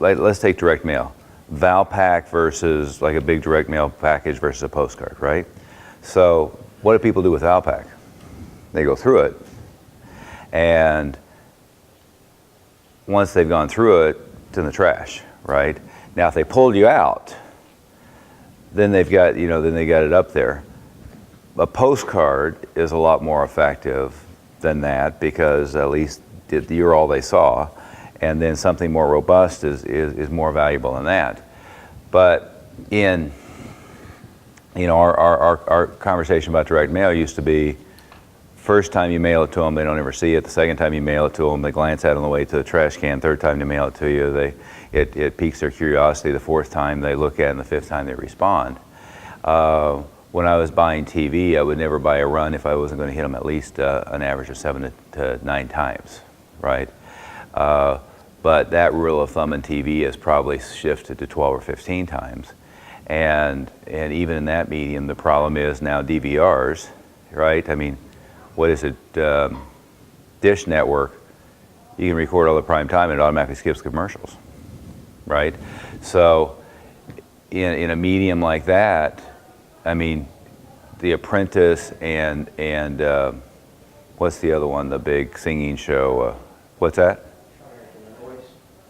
let's take direct mail. Valpak versus like a big direct mail package versus a postcard, right? So what do people do with Valpak? They go through it, and once they've gone through it, it's in the trash, right? Now, if they pulled you out, then they've got, then they got it up there. A postcard is a lot more effective than that because at least you're all they saw, and then something more robust is more valuable than that. But in, our conversation about direct mail used to be, first time you mail it to them, they don't ever see it. The second time you mail it to them, they glance at it on the way to the trash can. Third time they mail it to you, it piques their curiosity. The fourth time they look at it, and the fifth time they respond. When I was buying TV, I would never buy a run if I wasn't going to hit them at least an average of 7 to 9 times, right? But that rule of thumb in TV has probably shifted to 12 or 15 times. And even in that medium, the problem is now DVRs, right? I mean, what is it, Dish Network, you can record all the prime time and it automatically skips commercials, right? So in a medium like that, I mean, The Apprentice and what's the other one, the big singing show, what's that?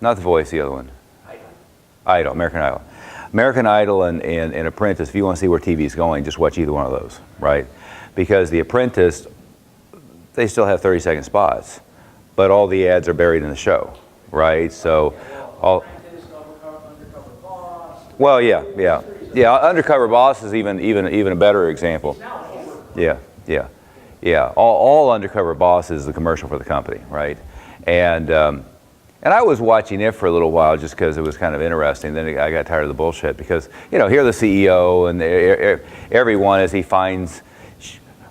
Not The Voice, the other one. Idol, American Idol. American Idol and Apprentice, if you want to see where TV is going, just watch either one of those, right? Because The Apprentice, they still have 30-second spots, but all the ads are buried in the show, right? So, Undercover Boss is even a better example. Yeah. All Undercover Boss is the commercial for the company, right? And I was watching it for a little while just because it was kind of interesting. Then I got tired of the bullshit because, here the CEO and everyone as he finds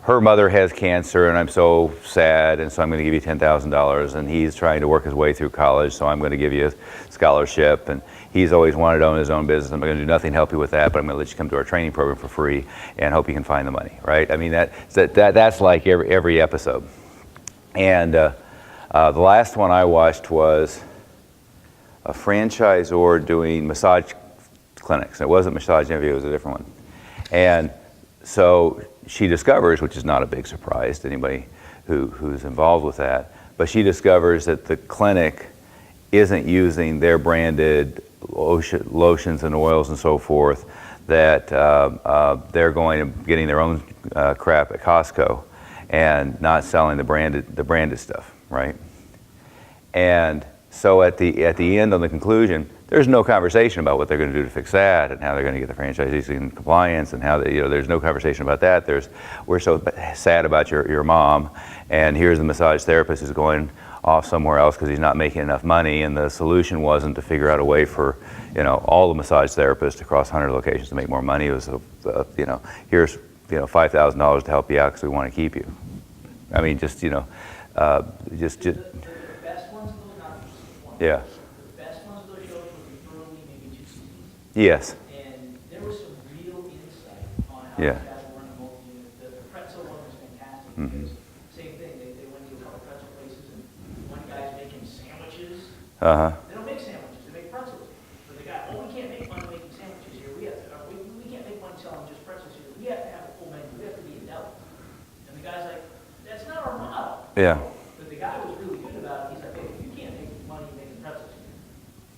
her mother has cancer and I'm so sad and so I'm going to give you $10,000 and he's trying to work his way through college so I'm going to give you a scholarship and he's always wanted to own his own business. I'm going to do nothing to help you with that, but I'm going to let you come to our training program for free and hope you can find the money, right? I mean, that's like every episode. And the last one I watched was a franchisor doing massage clinics. It wasn't Massage Envy, it was a different one. And so she discovers, which is not a big surprise to anybody who's involved with that, but she discovers that the clinic isn't using their branded lotions and oils and so forth, that they're going and getting their own crap at Costco and not selling the branded stuff, right? And so at the end, on the conclusion, there's no conversation about what they're going to do to fix that and how they're going to get the franchisees in compliance and how there's no conversation about that. We're so sad about your mom, and here's the massage therapist who's going off somewhere else because he's not making enough money, and the solution wasn't to figure out a way for all the massage therapists across 100 locations to make more money. It was here's $5,000 to help you out because we want to keep you. I mean, just. The best ones of those, not just one. Yeah. The best ones of those shows were early, maybe 2 seasons. Yes. And there was some real insight on how Yeah. the guys were running multi-unit. The pretzel one was fantastic Mm-hmm. because same thing, they went to a couple pretzel places and one guy's making sandwiches. Uh-huh. They don't make sandwiches, they make pretzels. So the guy, we can't make money making sandwiches here. We can't make money selling just pretzels here. We have to have a full menu. We have to be a deli. And the guy's like, that's not our model. Yeah. But the guy was really good about it. He's like, hey, if you can't make money making pretzels here,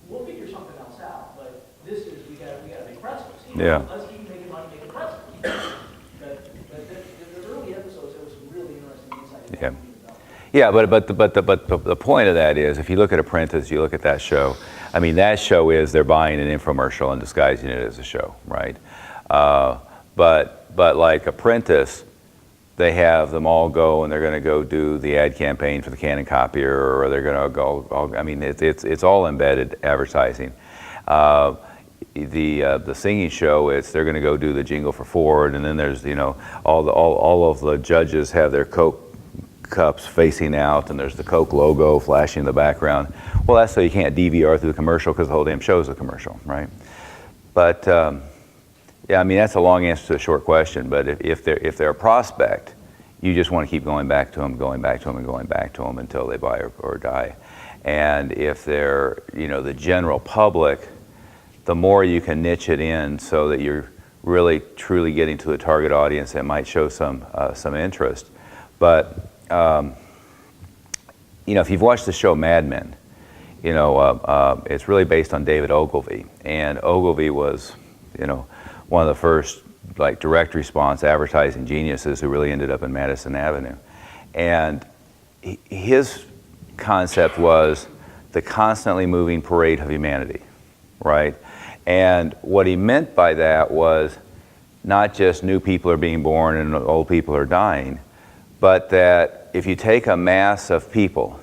we'll figure something else out. But this is, we gotta make pretzels. Yeah. Let's keep making money making pretzels. But the early episodes, there was some really interesting insight. Yeah. Yeah, but the point of that is, if you look at Apprentice, you look at that show. I mean, that show is they're buying an infomercial and disguising it as a show, right? But like Apprentice, they have them all go and they're going to go do the ad campaign for the Canon copier, or they're going to go. I mean, it's all embedded advertising. The singing show, they're going to go do the jingle for Ford, and then there's all of the judges have their Coke cups facing out, and there's the Coke logo flashing in the background. Well, that's so you can't DVR through the commercial because the whole damn show's a commercial, right? But yeah, I mean, that's a long answer to a short question. But if they're a prospect, you just want to keep going back to them, and going back to them until they buy or die. And if they're, the general public, the more you can niche it in so that you're really truly getting to the target audience that might show some interest. But if you've watched the show Mad Men, it's really based on David Ogilvy, and Ogilvy was, one of the first direct response advertising geniuses who really ended up in Madison Avenue, and his concept was the constantly moving parade of humanity, right? And what he meant by that was not just new people are being born and old people are dying, but that if you take a mass of people,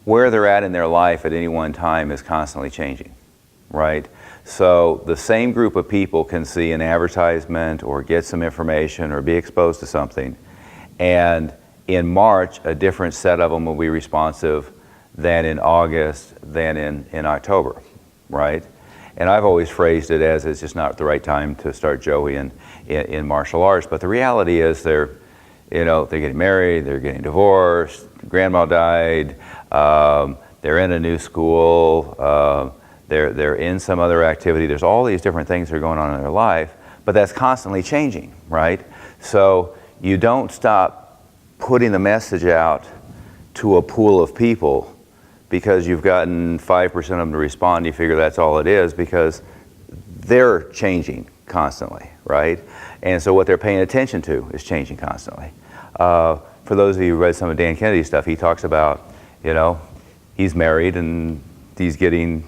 where they're at in their life at any one time is constantly changing, right? So the same group of people can see an advertisement or get some information or be exposed to something, and in March, a different set of them will be responsive than in August, than in October, right? And I've always phrased it as it's just not the right time to start Joey in martial arts. But the reality is they're getting married, they're getting divorced, grandma died, they're in a new school, they're in some other activity. There's all these different things that are going on in their life, but that's constantly changing, right? So you don't stop putting the message out to a pool of people because you've gotten 5% of them to respond. You figure that's all it is, because they're changing constantly, right? And so what they're paying attention to is changing constantly. For those of you who read some of Dan Kennedy's stuff, he talks about, he's married and he's getting,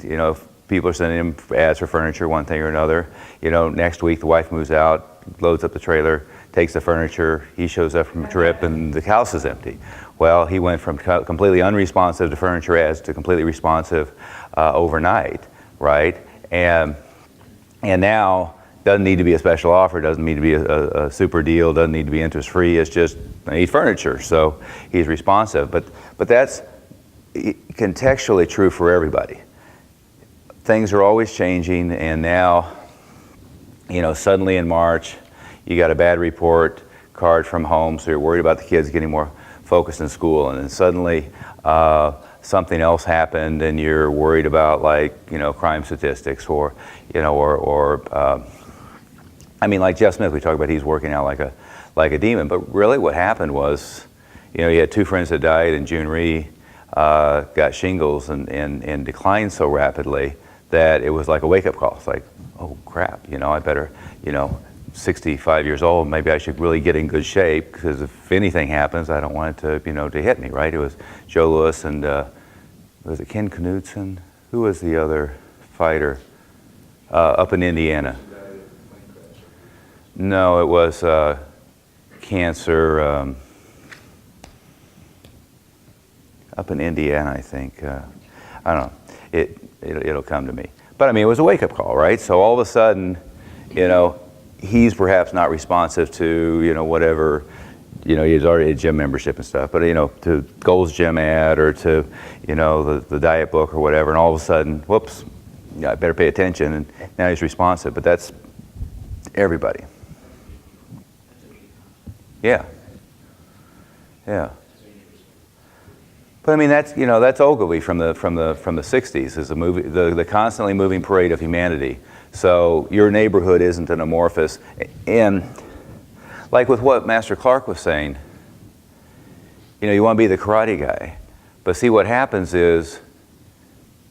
people are sending him ads for furniture, one thing or another. Next week the wife moves out, loads up the trailer, takes the furniture, he shows up from a trip and the house is empty. Well, he went from completely unresponsive to furniture ads to completely responsive overnight, right? And now, doesn't need to be a special offer, doesn't need to be a super deal, doesn't need to be interest free, it's just, I need furniture, so he's responsive. But that's contextually true for everybody. Things are always changing, and now, suddenly in March, you got a bad report card from home, so you're worried about the kids getting more focused in school, and then suddenly something else happened and you're worried about crime statistics or like Jeff Smith, we talk about he's working out like a demon, but really what happened was, he had two friends that died, and June Rhee got shingles and declined so rapidly that it was like a wake-up call. It's like, oh crap, I better, 65 years old, maybe I should really get in good shape, because if anything happens, I don't want it to, to hit me, right? It was Joe Louis and, was it Ken Knudsen? Who was the other fighter up in Indiana? No, it was cancer up in Indiana, I think. I don't know. It'll come to me. But it was a wake-up call, right? So all of a sudden, he's perhaps not responsive to, whatever, he's already a gym membership and stuff, but, to Gold's Gym ad or to, the diet book or whatever, and all of a sudden, whoops, I better pay attention, and now he's responsive. But that's everybody. Yeah. But that's Ogilvy from the 60s, is a movie, the constantly moving parade of humanity. So your neighborhood isn't an amorphous, and like with what Master Clark was saying, you want to be the karate guy, but see what happens is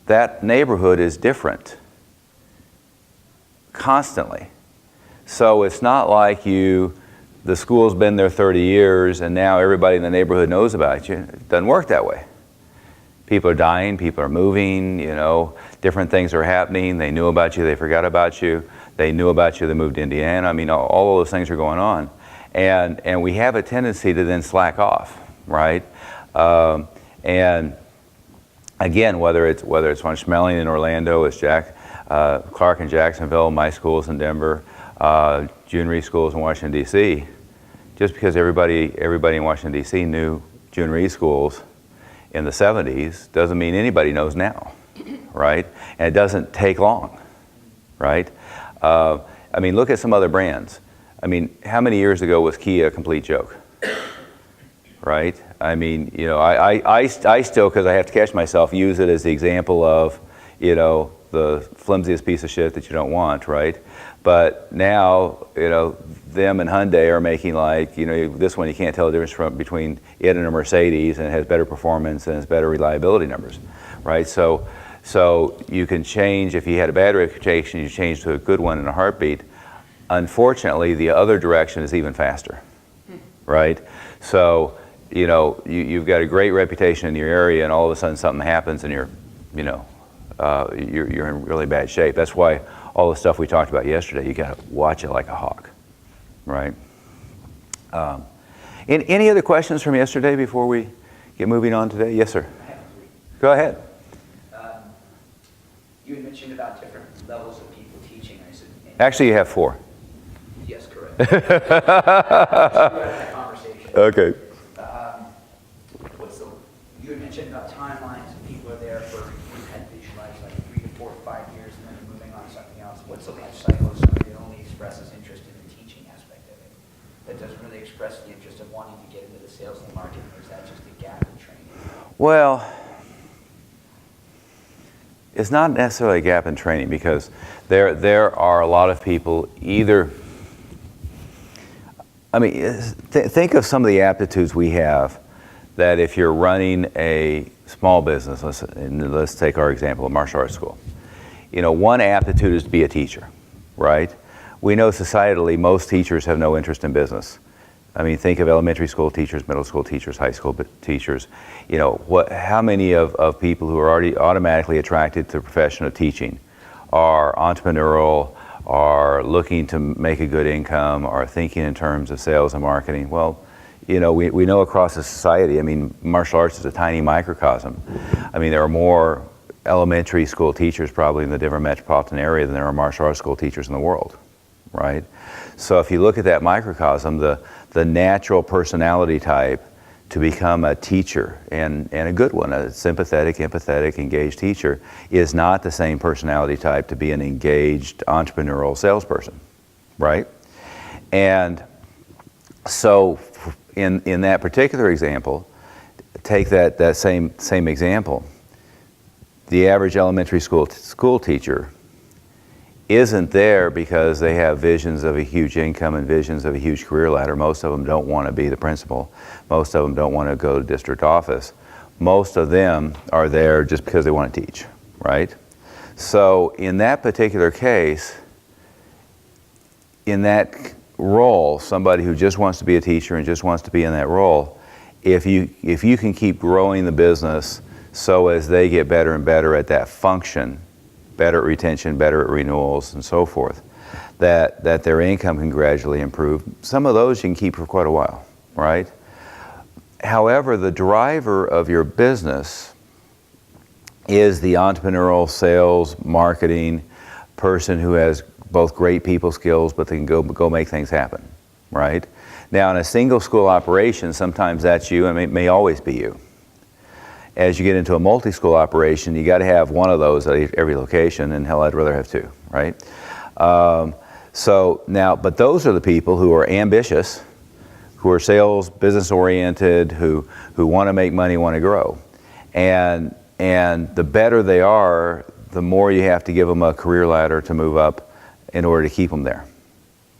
that neighborhood is different constantly. So it's not like the school's been there 30 years and now everybody in the neighborhood knows about you. It doesn't work that way. People are dying, people are moving, different things are happening. They knew about you, they forgot about you. They knew about you, they moved to Indiana. All of those things are going on. And we have a tendency to then slack off, right? And again, whether it's von Schmeling in Orlando, it's Clark in Jacksonville, my schools in Denver, June Rhee schools in Washington, D.C., just because everybody in Washington, D.C. knew June Rhee schools in the 70s doesn't mean anybody knows now, right? And it doesn't take long, right? Look at some other brands. How many years ago was Kia a complete joke? right? I mean, you know, I still, because I have to catch myself, use it as the example of, you know, the flimsiest piece of shit that you don't want, right? But now, you know, them and Hyundai are making like, you know, this one you can't tell the difference between it and a Mercedes, and it has better performance and has better reliability numbers, right? So you can change, if you had a bad reputation, you change to a good one in a heartbeat. Unfortunately, the other direction is even faster, right? So, you know, you've got a great reputation in your area, and all of a sudden something happens, and you're in really bad shape. That's why all the stuff we talked about yesterday, you got to watch it like a hawk, right? Any other questions from yesterday before we get moving on today? Yes, sir. I have three. Go ahead. You had mentioned about different levels of people teaching. I said, Actually, you have 4. yes, correct. We had that conversation. Okay. You had mentioned about timelines, and people are there for, you had visualized like 3 to 4 to 5 years, and then they're moving on to something else. What's the life cycle of somebody that only expresses interest in the teaching aspect of it, that doesn't really express the interest of wanting to get into the sales and marketing, or is that just a gap in training? Well, it's not necessarily a gap in training, because there are a lot of people either, I mean, think of some of the aptitudes we have that if you're running a small business, let's take our example of martial arts school. You know, one aptitude is to be a teacher, right? We know societally most teachers have no interest in business. I mean, think of elementary school teachers, middle school teachers, high school teachers. You know, how many of people who are already automatically attracted to the profession of teaching are entrepreneurial, are looking to make a good income, are thinking in terms of sales and marketing? Well, you know, we know across the society, I mean, martial arts is a tiny microcosm. I mean, there are more elementary school teachers probably in the Denver metropolitan area than there are martial arts school teachers in the world, right? So if you look at that microcosm, the natural personality type to become a teacher, and a good one, a sympathetic, empathetic, engaged teacher, is not the same personality type to be an engaged entrepreneurial salesperson, right? And so in that particular example, take that same example, the average elementary school teacher isn't there because they have visions of a huge income and visions of a huge career ladder. Most of them don't want to be the principal. Most of them don't want to go to district office. Most of them are there just because they want to teach, right? So in that particular case, in that role, somebody who just wants to be a teacher and just wants to be in that role, if you can keep growing the business so as they get better and better at that function, better at retention, better at renewals, and so forth, that their income can gradually improve. Some of those you can keep for quite a while, right? However, the driver of your business is the entrepreneurial sales, marketing person who has both great people skills, but they can go make things happen, right? Now, in a single school operation, sometimes that's you, and it may always be you. As you get into a multi-school operation, you got to have one of those at every location, and hell, I'd rather have 2, right? So now, but those are the people who are ambitious, who are sales, business-oriented, who want to make money, want to grow. And the better they are, the more you have to give them a career ladder to move up in order to keep them there.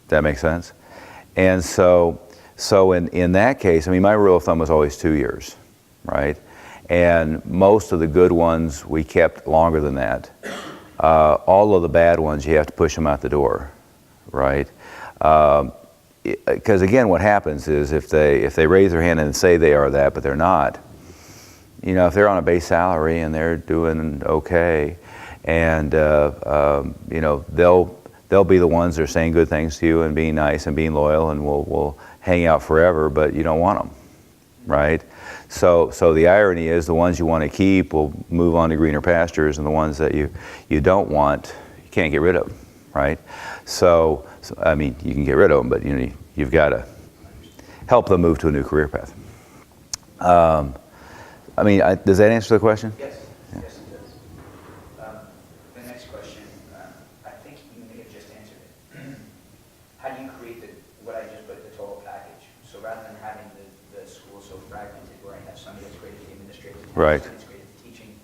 Does that make sense? And so in that case, I mean, my rule of thumb was always 2 years, right? And most of the good ones we kept longer than that. All of the bad ones, you have to push them out the door, right? Because again, what happens is if they raise their hand and say they are that, but they're not, you know, if they're on a base salary and they're doing okay, and you know, they'll be the ones that are saying good things to you and being nice and being loyal, and will hang out forever, but you don't want them, right? So the irony is the ones you want to keep will move on to greener pastures, and the ones that you don't want, you can't get rid of, right? So I mean, you can get rid of them, but you know, you've got to help them move to a new career path. I mean, does that answer the question? Yes, yes it does. The next question, I think you may have just answered it. How do you create what I just put, the total package? So rather than having the school so fragmented where I have somebody that's great at the administrative, Right. somebody that's great at the teaching,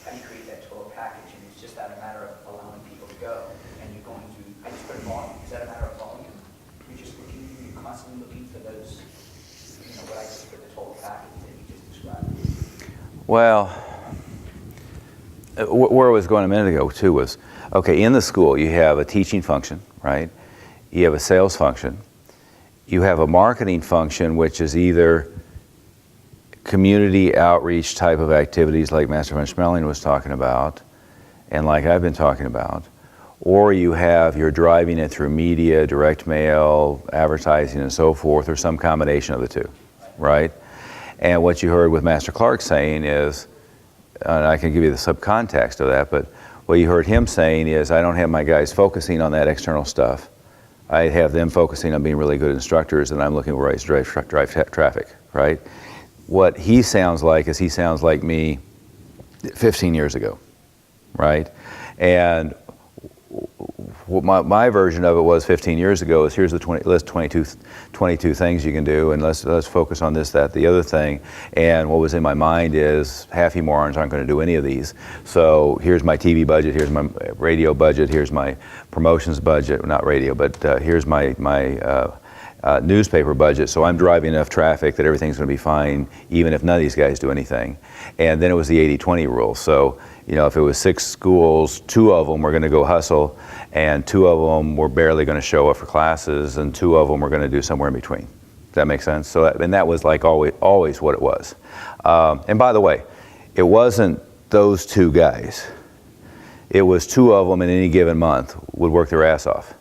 how do you create that total package? And it's just that a matter of allowing people to go, and you're going to, I just put volume, is that a matter of volume? You're just looking, you're constantly looking for those, what I just put the total package that you just described. Well, where I was going a minute ago too was, okay, in the school you have a teaching function, right? You have a sales function. You have a marketing function, which is either community outreach type of activities like Master von Schmeling was talking about, and like I've been talking about, or you have, you're driving it through media, direct mail, advertising, and so forth, or some combination of the two, right? And what you heard with Master Clark saying is, and I can give you the subcontext of that, but what you heard him saying is, I don't have my guys focusing on that external stuff. I have them focusing on being really good instructors, and I'm looking where I drive traffic, right? What he sounds like is he sounds like me 15 years ago, right? And what my version of it was 15 years ago is here's the list 22 things you can do, and let's focus on this, that, the other thing. And what was in my mind is half you morons aren't going to do any of these. So here's my TV budget, here's my radio budget, here's my promotions budget, not radio, but here's my newspaper budget. So I'm driving enough traffic that everything's going to be fine, even if none of these guys do anything. And then it was the 80-20 rule. So if it was 6 schools, 2 of them were going to go hustle, and 2 of them were barely going to show up for classes, and 2 of them were going to do somewhere in between. Does that make sense? So that was like always what it was. And by the way, it wasn't those 2 guys. It was 2 of them in any given month would work their ass off.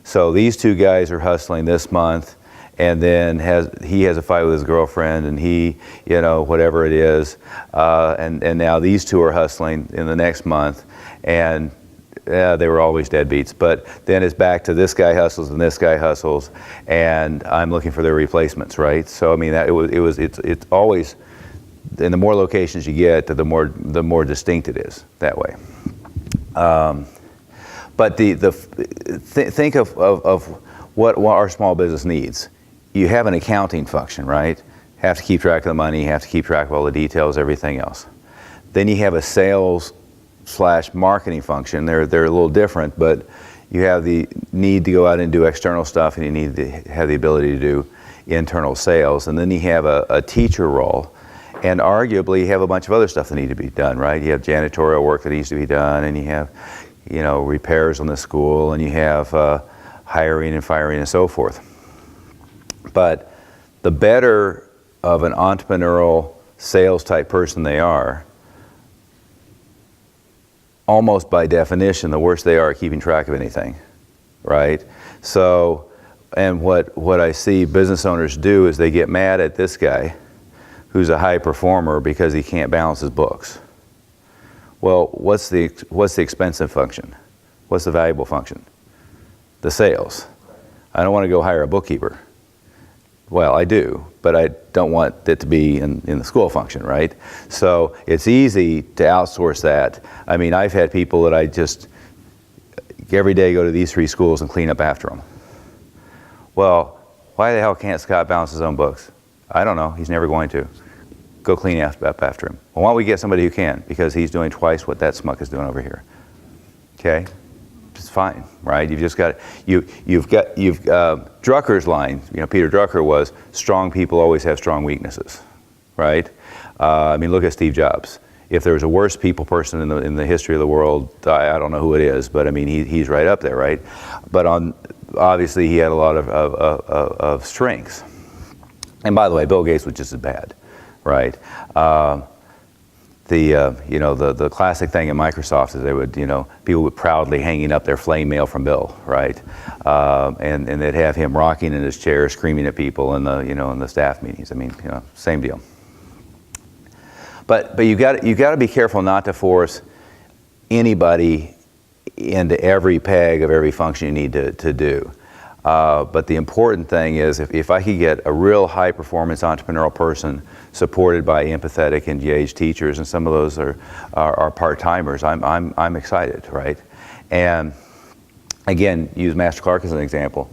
So these 2 guys are hustling this month, and then he has a fight with his girlfriend, and he, whatever it is, and now these 2 are hustling in the next month, and they were always deadbeats. But then it's back to this guy hustles and this guy hustles, and I'm looking for their replacements, right? So I mean, it's always, and the more locations you get, the more distinct it is that way. But think of what our small business needs. You have an accounting function, right? Have to keep track of the money, have to keep track of all the details, everything else. Then you have a sales/marketing function. They're a little different, but you have the need to go out and do external stuff, and you need to have the ability to do internal sales. And then you have a teacher role, and arguably you have a bunch of other stuff that need to be done, right? You have janitorial work that needs to be done, and you have repairs on the school, and you have hiring and firing and so forth. But the better of an entrepreneurial sales type person they are, almost by definition, the worse they are at keeping track of anything, right? So, and what I see business owners do is they get mad at this guy who's a high performer because he can't balance his books. Well, what's the expensive function? What's the valuable function? The sales. I don't want to go hire a bookkeeper. Well, I do, but I don't want it to be in the school function, right? So it's easy to outsource that. I mean, I've had people that I just every day go to these 3 schools and clean up after them. Well, why the hell can't Scott balance his own books? I don't know. He's never going to. Go clean up after him. Well, why don't we get somebody who can? Because he's doing twice what that smuck is doing over here. Okay? It's fine, right? You've just got, Drucker's line, Peter Drucker was, strong people always have strong weaknesses, right? I mean, look at Steve Jobs. If there was a worse people person in the history of the world, I don't know who it is, but I mean, he's right up there, right? But obviously he had a lot of strengths. And by the way, Bill Gates was just as bad, right? The classic thing in Microsoft is they would, people would proudly hanging up their flame mail from Bill, right? And they'd have him rocking in his chair, screaming at people in the staff meetings. I mean, same deal. But you got to be careful not to force anybody into every peg of every function you need to do. But the important thing is if I could get a real high performance entrepreneurial person supported by empathetic, engaged teachers, and some of those are part-timers, I'm excited, right? And again, use Master Clark as an example,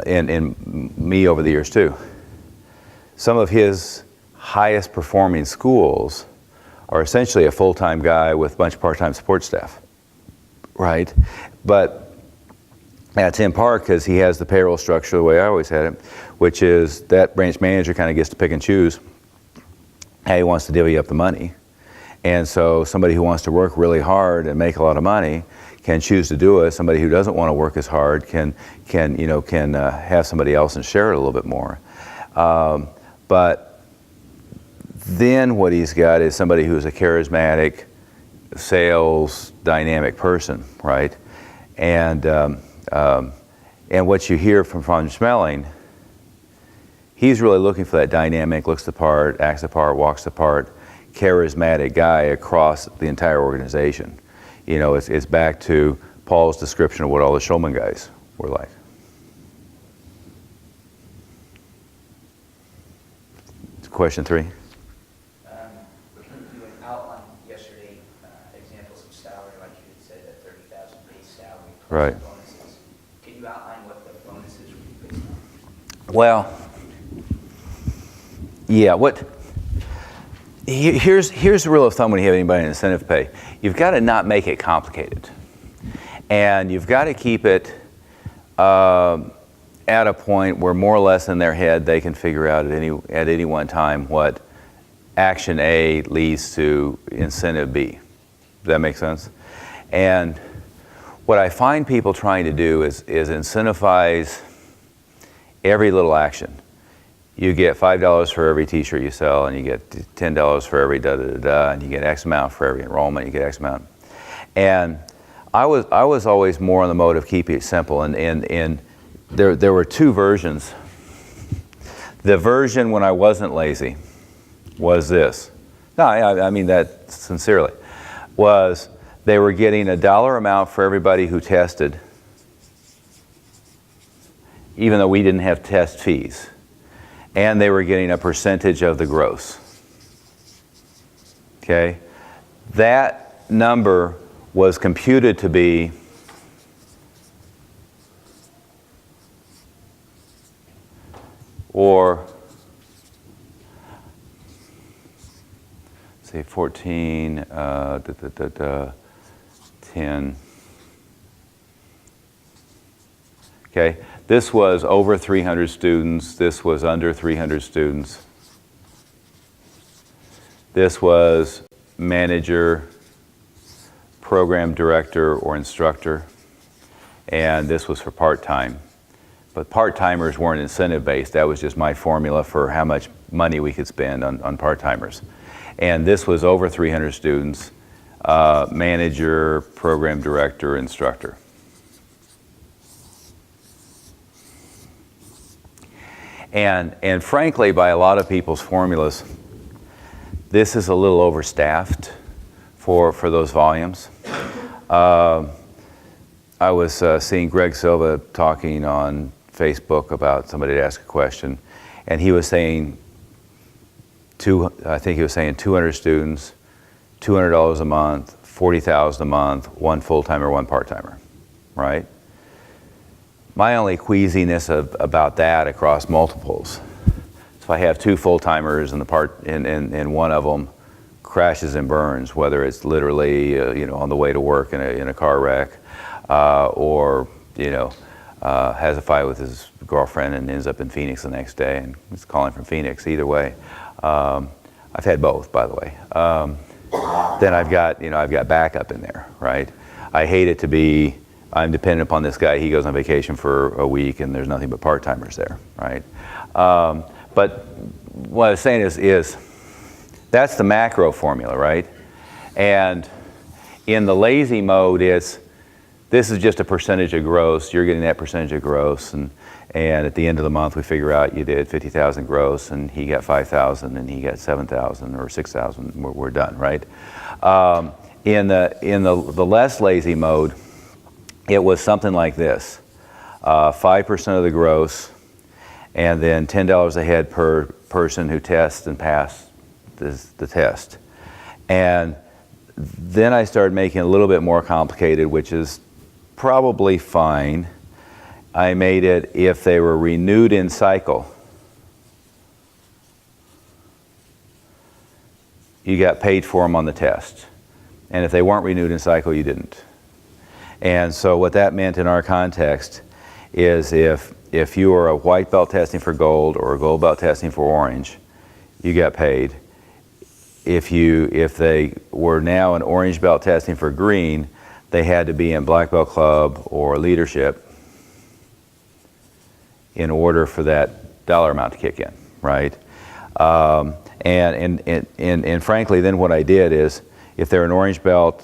and me over the years too. some of his highest performing schools are essentially a full-time guy with a bunch of part-time support staff, right? But that's in part because he has the payroll structure the way I always had it, which is that branch manager kind of gets to pick and choose how he wants to divvy up the money. And so somebody who wants to work really hard and make a lot of money can choose to do it. Somebody who doesn't want to work as hard can have somebody else and share it a little bit more. But then what he's got is somebody who's a charismatic, sales, dynamic person, right? And what you hear from Schmeling, he's really looking for that dynamic, looks the part, acts the part, walks the part, charismatic guy across the entire organization. You know, it's back to Paul's description of what all the Schulman guys were like. Question 3. You outlined yesterday examples of salary, like you had said, that 30,000 base salary plus Right. bonuses. Can you outline what the bonuses would be based on? Well, yeah. Here's the rule of thumb when you have anybody in incentive pay. You've got to not make it complicated, and you've got to keep it at a point where more or less in their head they can figure out at any one time what action A leads to incentive B. Does that make sense? And what I find people trying to do is incentivize every little action. You get $5 for every t-shirt you sell, and you get $10 for every da-da-da-da, and you get X amount for every enrollment, you get X amount. And I was always more on the mode of keeping it simple, and there were 2 versions. The version when I wasn't lazy was this. No, I mean that sincerely. Was they were getting a dollar amount for everybody who tested, even though we didn't have test fees. And they were getting a percentage of the gross. Okay? That number was computed to be or say 14, 10. Okay, this was over 300 students. This was under 300 students. This was manager, program director, or instructor. And this was for part-time. But part-timers weren't incentive-based. That was just my formula for how much money we could spend on part-timers. And this was over 300 students, manager, program director, instructor. And frankly, by a lot of people's formulas, this is a little overstaffed for those volumes. I was seeing Greg Silva talking on Facebook about somebody to ask a question, and he was saying, I think he was saying 200 students, $200 a month, $40,000 a month, 1 full-timer, 1 part-timer, right? My only queasiness about that across multiples, if I have 2 full-timers and one of them crashes and burns, whether it's literally on the way to work in a car wreck, or has a fight with his girlfriend and ends up in Phoenix the next day and he's calling from Phoenix. Either way, I've had both, by the way. Then I've got backup in there, right? I hate it to be, I'm dependent upon this guy. He goes on vacation for a week and there's nothing but part-timers there, right? But what I was saying is that's the macro formula, right? And in the lazy mode, this is just a percentage of gross. You're getting that percentage of gross, and at the end of the month, we figure out you did 50,000 gross, and he got 5,000, and he got 7,000 or 6,000. We're done, right? In the less lazy mode, it was something like this: 5% of the gross, and then $10 a head per person who tests and passed the test. And then I started making it a little bit more complicated, which is probably fine. I made it if they were renewed in cycle. you got paid for them on the test. And if they weren't renewed in cycle, you didn't. And so what that meant in our context is if you were a white belt testing for gold or a gold belt testing for orange, you got paid. If they were now an orange belt testing for green, they had to be in black belt club or leadership in order for that dollar amount to kick in, right? And frankly, then what I did is, if they're an orange belt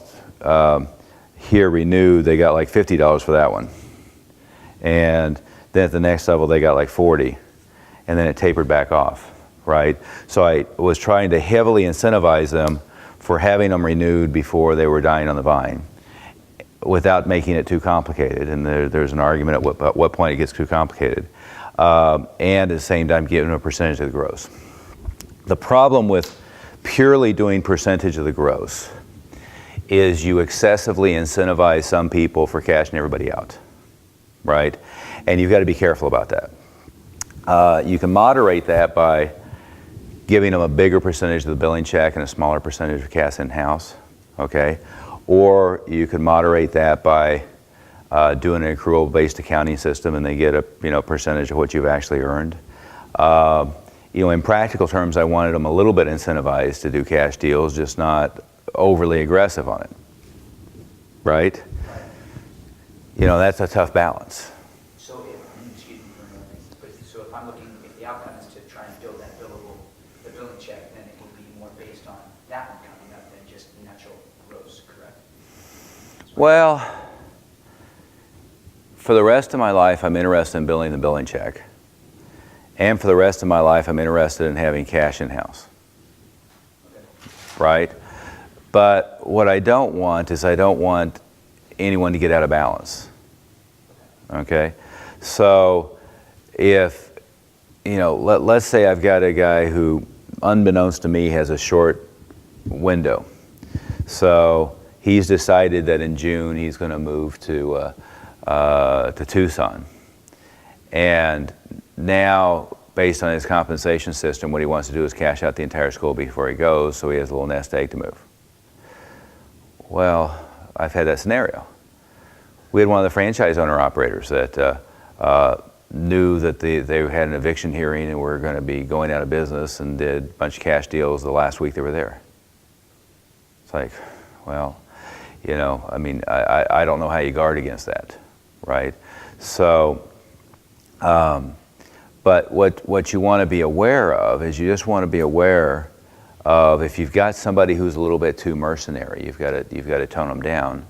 here renewed, they got like $50 for that one. And then at the next level, they got like 40. And then it tapered back off, right? So I was trying to heavily incentivize them for having them renewed before they were dying on the vine, without making it too complicated. And there's an argument at what point it gets too complicated. And at the same time, giving them a percentage of the gross. The problem with purely doing percentage of the gross is you excessively incentivize some people for cashing everybody out, right? And you've got to be careful about that. You can moderate that by giving them a bigger percentage of the billing check and a smaller percentage of cash in-house, okay? Or you can moderate that by doing an accrual-based accounting system, and they get a percentage of what you've actually earned. In practical terms, I wanted them a little bit incentivized to do cash deals, just not overly aggressive on it, right? That's a tough balance. So excuse me for a moment, but so if I'm looking, if the outcome is to try and build that the billing check, then it would be more based on that one coming up than just natural gross, correct? Well, for the rest of my life, I'm interested in building the billing check. And for the rest of my life, I'm interested in having cash in-house, right? But what I don't want is I don't want anyone to get out of balance, okay? So if, let's say I've got a guy who, unbeknownst to me, has a short window. So he's decided that in June he's going to move to Tucson. And now, based on his compensation system, what he wants to do is cash out the entire school before he goes, so he has a little nest egg to move. Well, I've had that scenario. We had one of the franchise owner-operators that knew that they had an eviction hearing and were going to be going out of business, and did a bunch of cash deals the last week they were there. It's like, well, I don't know how you guard against that, right? So, but what you want to be aware of is, you just want to be aware of, if you've got somebody who's a little bit too mercenary, you've got to tone them down.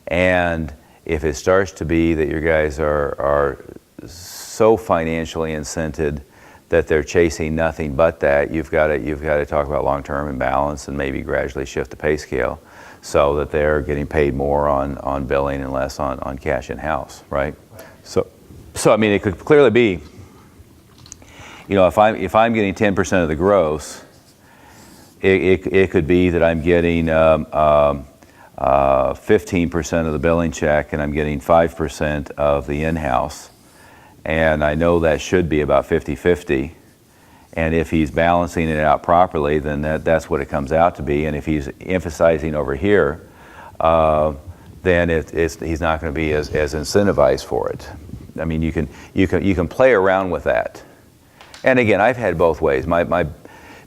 And if it starts to be that your guys are so financially incented that they're chasing nothing but that, you've got to talk about long-term imbalance and maybe gradually shift the pay scale so that they're getting paid more on billing and less on cash in-house, right? So it could clearly be, if I'm getting 10% of the gross, it could be that I'm getting 15% of the billing check, and I'm getting 5% of the in-house. And I know that should be about 50-50. And if he's balancing it out properly, then that's what it comes out to be. And if he's emphasizing over here, then he's not going to be as incentivized for it. I mean, you can play around with that. And again, I've had both ways. My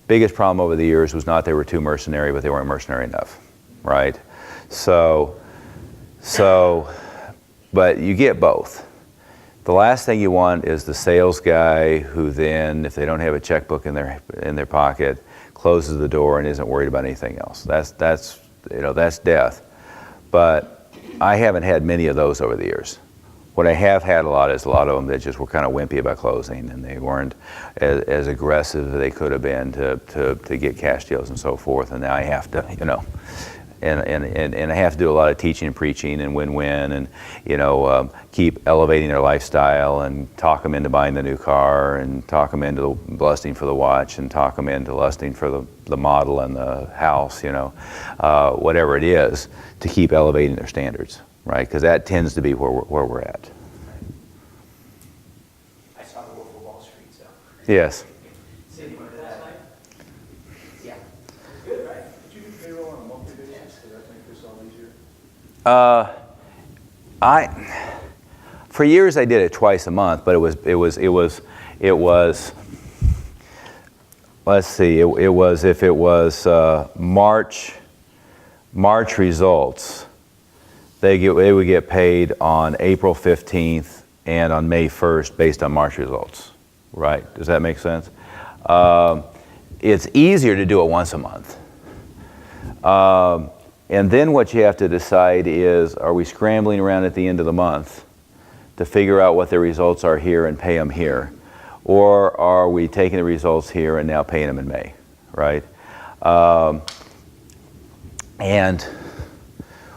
biggest problem over the years was not they were too mercenary, but they weren't mercenary enough, right? So, but you get both. The last thing you want is the sales guy who then, if they don't have a checkbook in their pocket, closes the door and isn't worried about anything else. That's death. But I haven't had many of those over the years. What I have had a lot of them that just were kind of wimpy about closing, and they weren't as aggressive as they could have been to get cash deals and so forth. And now I have to, and I have to do a lot of teaching and preaching and win-win, and keep elevating their lifestyle, and talk them into buying the new car, and talk them into lusting for the watch, and talk them into lusting for the model and the house, whatever it is, to keep elevating their standards, right? Because that tends to be where we're at. I saw the Wolf of Wall Street, so. Yes. Cindy, what did that like? Yeah. It's good, right? For years I did it twice a month, but it was. Let's see. It was if it was March results. They would get paid on April 15th and on May 1st based on March results. Right? Does that make sense? It's easier to do it once a month. And then what you have to decide is, are we scrambling around at the end of the month to figure out what the results are here and pay them here? Or are we taking the results here and now paying them in May, right? And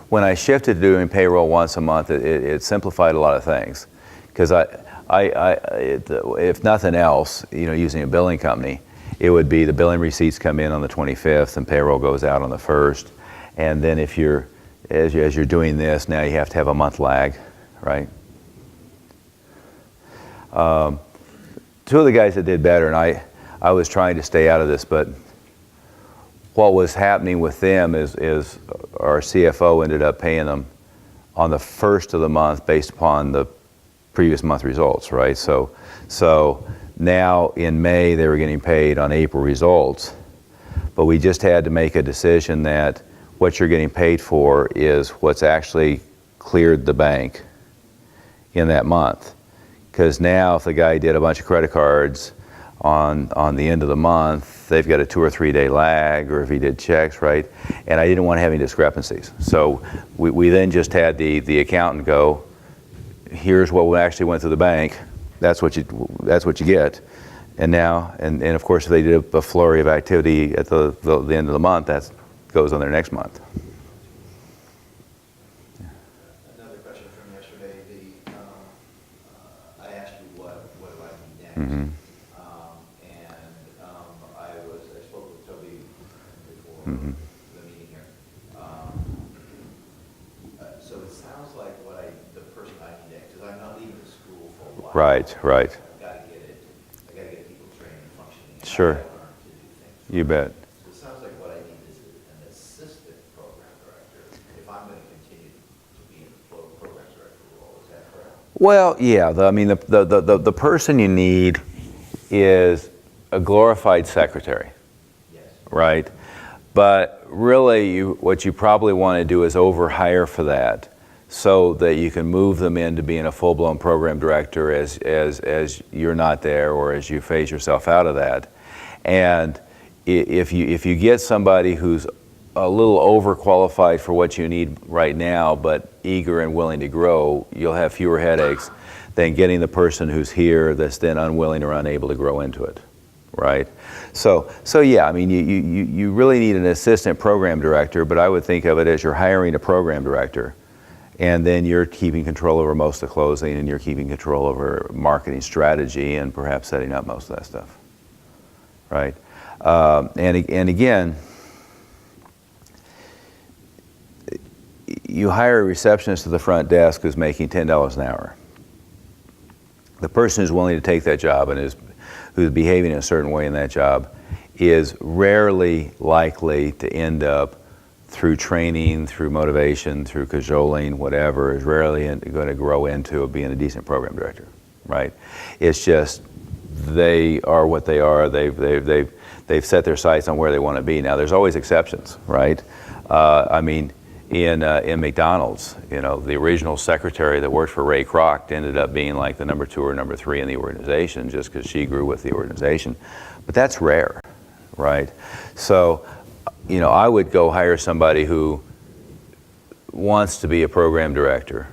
when I shifted to doing payroll once a month, it simplified a lot of things. Because if nothing else, using a billing company, it would be the billing receipts come in on the 25th and payroll goes out on the 1st. And then as you're doing this, now you have to have a month lag, right? Two of the guys that did better, and I was trying to stay out of this, but what was happening with them is our CFO ended up paying them on the 1st of the month based upon the previous month results, right? So now in May they were getting paid on April results, but we just had to make a decision that what you're getting paid for is what's actually cleared the bank in that month. Because now if the guy did a bunch of credit cards on the end of the month, they've got a 2 or 3 day lag, or if he did checks, right? And I didn't want to have any discrepancies. So we then just had the accountant go, here's what actually went to the bank, that's what you get. And now, and of course if they did a flurry of activity at the end of the month, that goes on their next month. Another question from yesterday, I asked you what do I need next? Mm-hmm. I spoke with Toby before Mm-hmm. the meeting here. So it sounds like the person I need next, because I'm not leaving the school for a while. Right. I gotta get people trained and functioning. Sure. I gotta learn to do things. You bet. So it sounds like what I need is an assistant program director, if I'm gonna continue to be in the program director role, is that correct? Well, yeah. The person you need is a glorified secretary, Yes. right? But really, what you probably want to do is overhire for that, so that you can move them into being a full-blown program director as you're not there, or as you phase yourself out of that. And if you get somebody who's a little overqualified for what you need right now, but eager and willing to grow, you'll have fewer headaches than getting the person who's here that's then unwilling or unable to grow into it, right? So yeah, I mean, you really need an assistant program director, but I would think of it as you're hiring a program director, and then you're keeping control over most of the closing, and you're keeping control over marketing strategy, and perhaps setting up most of that stuff, right? And again, you hire a receptionist at the front desk who's making $10 an hour. The person who's willing to take that job and who's behaving in a certain way in that job is rarely likely to end up, through training, through motivation, through cajoling, whatever, is rarely going to grow into being a decent program director, right? It's just they are what they are. They've set their sights on where they want to be. Now, there's always exceptions, right? I mean, in McDonald's, the original secretary that worked for Ray Kroc ended up being like the number 2 or number 3 in the organization, just because she grew with the organization. But that's rare, right? So, I would go hire somebody who wants to be a program director,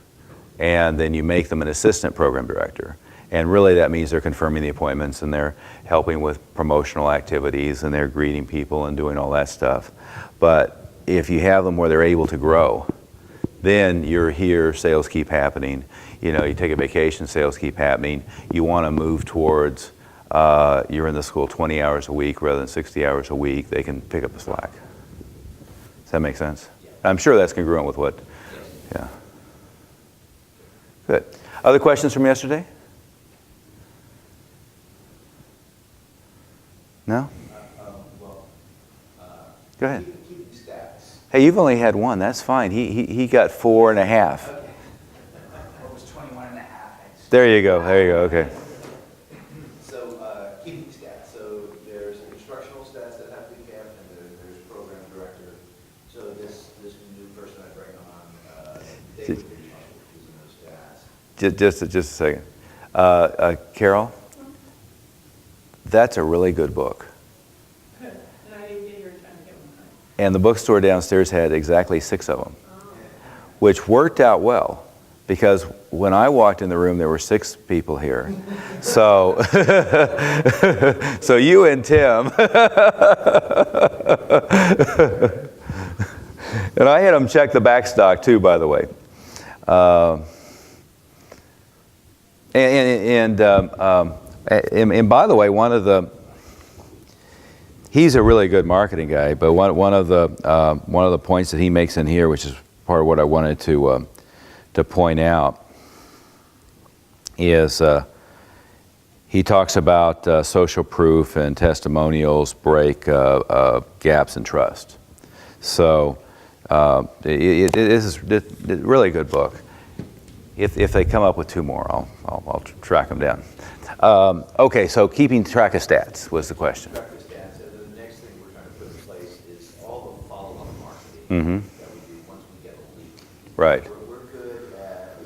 and then you make them an assistant program director. And really that means they're confirming the appointments, and they're helping with promotional activities, and they're greeting people and doing all that stuff. But if you have them where they're able to grow, then you're here, sales keep happening. You take a vacation, sales keep happening. You want to move towards, you're in the school 20 hours a week rather than 60 hours a week. They can pick up the slack. Does that make sense? Yeah. I'm sure that's congruent with what, yeah. Good. Other questions from yesterday? No? Go ahead. Keeping stats. Hey, you've only had one. That's fine. He got 4.5. What was 21 and a half? There you go. There you go. Okay. So, keeping stats, so there's instructional stats that have to be kept, and there's program director. So this new person I bring on, they would be responsible for using those stats. Just a second. Carol, that's a really good book. Good. And I didn't get here in time to get one. And the bookstore downstairs had exactly 6 of them, which worked out well. Because when I walked in the room, there were 6 people here. So, so you and Tim. And I had them check the back stock too, by the way. And by the way, he's a really good marketing guy. But one of the points that he makes in here, which is part of what I wanted to point out, is he talks about social proof and testimonials break gaps in trust. So it is a really good book. If they come up with 2 more, I'll track them down. Okay, so keeping track of stats was the question. Track of stats, and then the next thing we're trying to put in place is all the follow-up marketing Mm-hmm. that we do once we get a lead. Right. We're good at,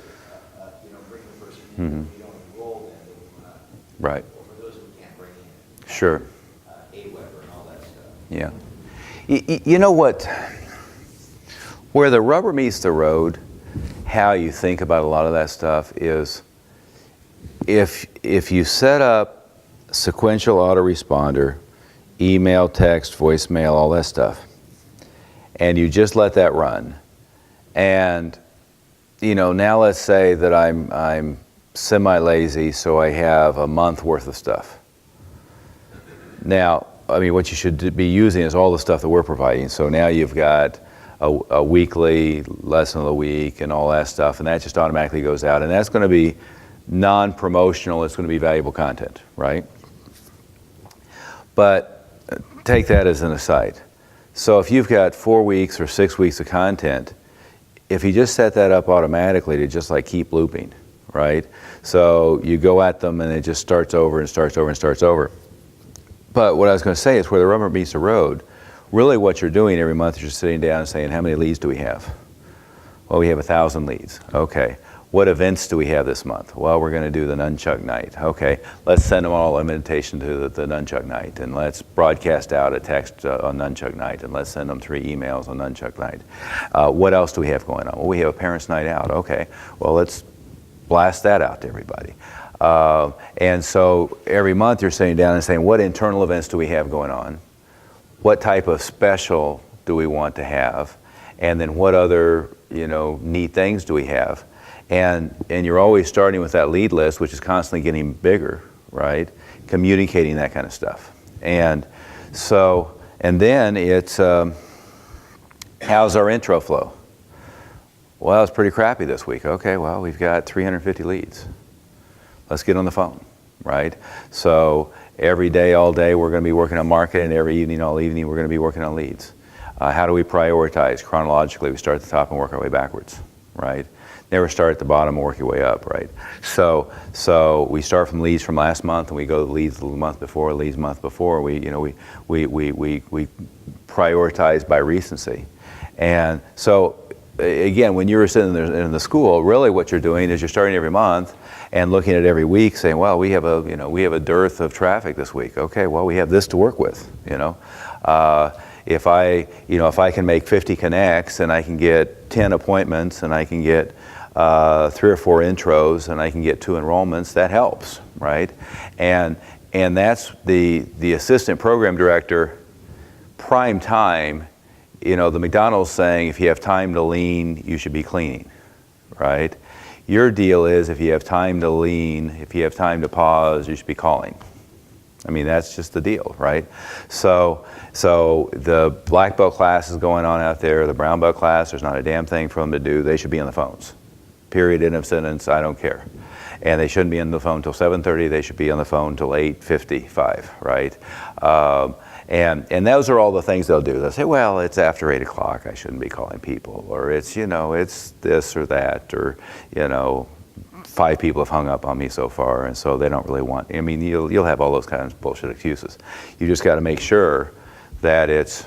bringing the person in, Mm-hmm. we don't enroll them, but we want to, Right. or for those we can't bring in. Sure. AWeber and all that stuff. Yeah. You know what? Where the rubber meets the road, how you think about a lot of that stuff is if you set up sequential autoresponder, email, text, voicemail, all that stuff, and you just let that run, and now let's say that I'm semi-lazy, so I have a month worth of stuff. Now, I mean, what you should be using is all the stuff that we're providing. So now you've got a weekly lesson of the week and all that stuff, and that just automatically goes out. And that's going to be non-promotional. It's going to be valuable content, right? But take that as an aside. So if you've got 4 weeks or 6 weeks of content, if you just set that up automatically to just like keep looping, right? So you go at them and it just starts over and starts over and starts over. But what I was going to say is where the rubber meets the road, really what you're doing every month is you're sitting down and saying, how many leads do we have? Well, we have 1,000 leads. Okay. What events do we have this month? Well, we're going to do the Nunchuck Night. Okay. Let's send them all an invitation to the Nunchuck Night, and let's broadcast out a text on Nunchuck Night, and let's send them 3 emails on Nunchuck Night. What else do we have going on? Well, we have a Parents' Night Out. Okay. Well, let's blast that out to everybody. And so every month you're sitting down and saying, what internal events do we have going on? What type of special do we want to have? And then what other, neat things do we have? And you're always starting with that lead list, which is constantly getting bigger, right? Communicating that kind of stuff. And so, and then it's, how's our intro flow? Well, it's pretty crappy this week. Okay, well, we've got 350 leads. Let's get on the phone, right? So every day, all day, we're going to be working on marketing, and every evening, all evening, we're going to be working on leads. How do we prioritize? Chronologically, we start at the top and work our way backwards, right? Never start at the bottom and work your way up, right? So we start from leads from last month, and we go to leads the month before, leads month before. We prioritize by recency. And so, again, when you're sitting there in the school, really what you're doing is you're starting every month and looking at every week, saying, "Well, we have a dearth of traffic this week. Okay, well, we have this to work with. If I can make 50 connects and I can get 10 appointments and I can get 3 or 4 intros and I can get 2 enrollments, that helps, right? And that's the assistant program director prime time. The McDonald's saying, if you have time to lean, you should be cleaning, right? Your deal is, if you have time to lean, if you have time to pause, you should be calling. I mean, that's just the deal, right? So the black belt class is going on out there, the brown belt class, there's not a damn thing for them to do. They should be on the phones. Period, end of sentence, I don't care. And they shouldn't be on the phone until 7:30, they should be on the phone until 8:55, right? And those are all the things they'll do. They'll say, well, it's after 8 o'clock, I shouldn't be calling people, or it's, it's this or that, or, 5 people have hung up on me so far, and so they don't really want, you'll have all those kinds of bullshit excuses. You just got to make sure that it's,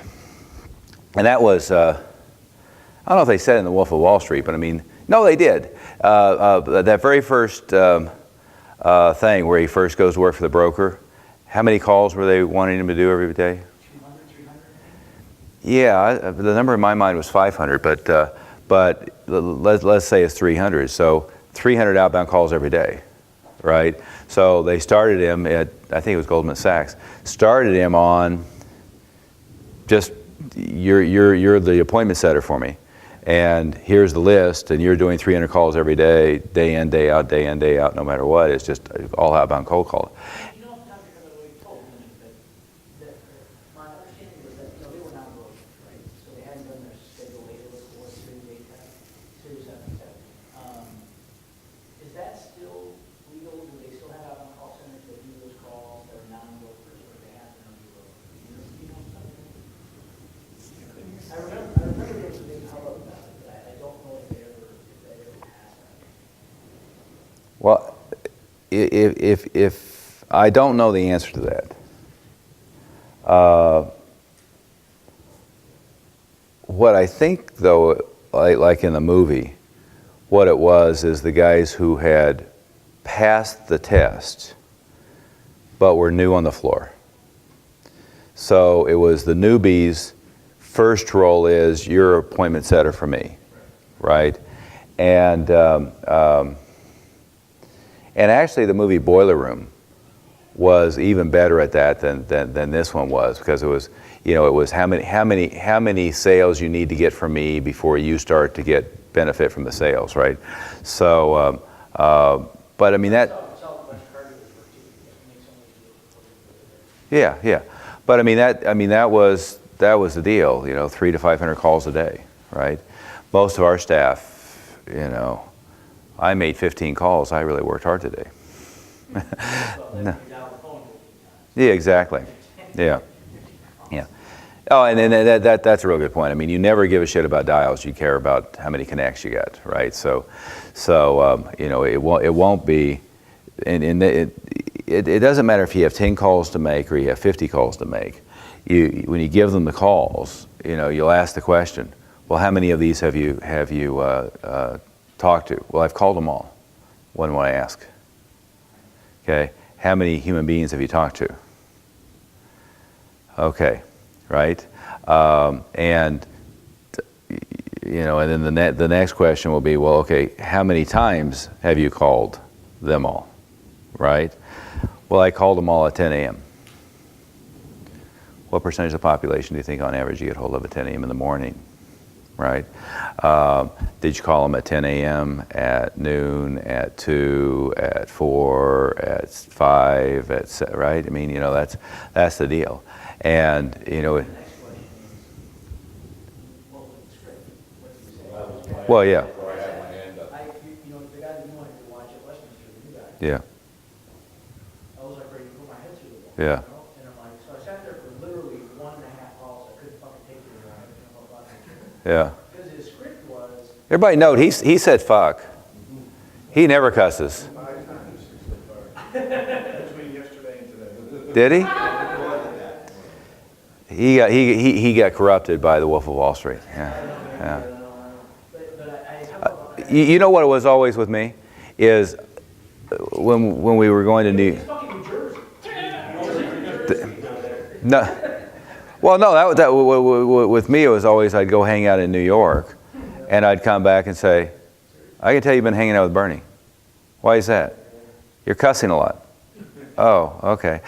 and that was, I don't know if they said it in The Wolf of Wall Street, but no, they did. That very first thing where he first goes to work for the broker, how many calls were they wanting him to do every day? 200, 300? Yeah, the number in my mind was 500, but let's say it's 300. So 300 outbound calls every day, right? So they started him at, I think it was Goldman Sachs, started him on just, you're the appointment setter for me. And here's the list, and you're doing 300 calls every day, day in, day out, no matter what. It's just all outbound cold calling. You know, Dr. Heather told me that my understanding was that, they were non-broke, right? So they hadn't done their schedule A list or Series 8 test, Series 7 test. Is that still legal? Do they still have outbound call centers that do those calls that are non-brokers, or they have to be brokers? You know something? I remember there was a big hubbub about it, but I don't know if they ever passed that. Well, if I don't know the answer to that. What I think, though, like in the movie, what it was is the guys who had passed the test but were new on the floor. So it was the newbies. First role is you're appointment setter for me, right? And actually, the movie Boiler Room was even better at that than this one was, because it was, it was how many sales you need to get from me before you start to get benefit from the sales, right? So, but yeah. But that was the deal, 300 to 500 calls a day, right? Most of our staff, I made 15 calls. I really worked hard today. No. Yeah, exactly. Yeah. Oh, and that's a real good point. You never give a shit about dials. You care about how many connects you got, right? So it won't be, and it doesn't matter if you have 10 calls to make or you have 50 calls to make. When you give them the calls, you'll ask the question, well, how many of these have you talked to? Well, I've called them all. What do I ask? Okay, how many human beings have you talked to? Okay, right? And then the next question will be, well, okay, how many times have you called them all? Right? Well, I called them all at 10 a.m. What percentage of the population do you think on average you get hold of at 10 a.m. in the morning? Right? Did you call them at 10 a.m., at noon, at 2, at 4, at 5, right? That's the deal. And, well, yeah. The guy that you wanted to watch at Westminster, the new guy. Yeah. I was like ready to put my head through the wall. Yeah. And I'm like, so I sat there for literally 1.5 calls. I couldn't fucking take it anymore. I had to jump up on it. Yeah. Because his script was, Everybody note, he said fuck. He never cusses. Between yesterday and today. Did he? He got corrupted by the Wolf of Wall Street. Yeah. You know what it was always with me is when we were going to New. it's fucking New Jersey. No. Well, no. That with me it was always I'd go hang out in New York, and I'd come back and say, I can tell you've been hanging out with Bernie. Why is that? You're cussing a lot. Oh, okay.